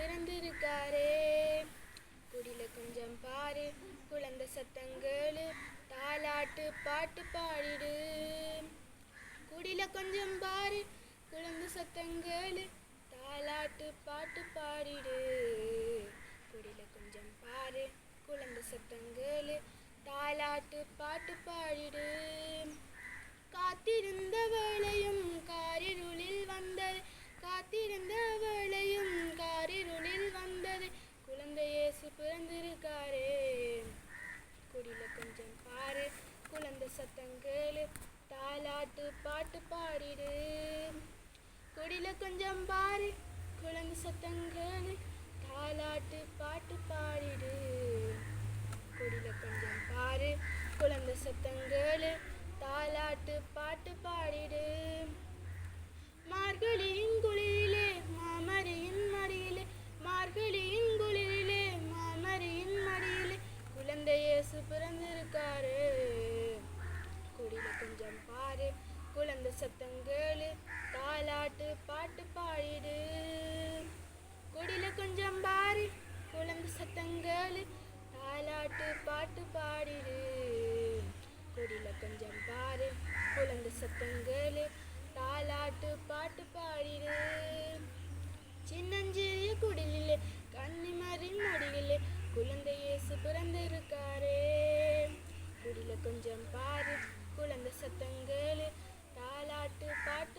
பிறந்திருக்காரே. குடில கொஞ்சம் பாரு, குழந்தை சத்தங்களு, தாலாட்டு பாட்டு பாடிடு. குடில கொஞ்சம் பாரு, குழந்தை சத்தங்களு, தாலாட்டு பாட்டு பாடிடு. குடில கொஞ்சம் பாரு, குழந்தை சத்தங்களு, தாலாட்டு பாட்டு பாடிடு. காத்திருந்த வேளையும் காரிருளில் வந்தது, காத்திருந்த வேளையும் காரிருளில் வந்தது, குழந்தை இயேசு பிறந்திருக்காரே. குடில கொஞ்சம் பாரு, குழந்தை சத்தங்களு, தாலாட்டு பாட்டு பாடிடு. குடில கொஞ்சம் பாரு, குழந்தை சத்தங்களு, தாலாட்டு பாட்டு பாடிடு. குடில கொஞ்சம் பாரு, குழந்தை சத்தங்களு, தாலாட்டு பாட்டு பாடிடு. மார்கழியின் குளிரிலே மாமரியின் மடியிலே, மார்கழியின் குளிரிலே மாமரியின் மடியிலே, குழந்தை இயேசு பிறந்திருக்காரு. குடில கொஞ்சம் பாரு, குழந்தை சத்தங்களு, தாலாட்டு பாட்டு பாடிடு. குடில கொஞ்சம் பாரு, குழந்தை சத்தங்களு, தாலாட்டு பாட்டு பாடிடு. குடில கொஞ்சம் பாரு, குழந்தை சத்தங்களு, தாலாட்டு பாட்டு பாடிடு. சின்னஞ்சிறிய குடிலே கன்னிமரின் மடியிலே, குழந்தை இயேசு பிறந்திருக்காரே. குடில கொஞ்சம் பாரு, குழந்தை சத்தங்களு, தாலாட்டு பாட்டு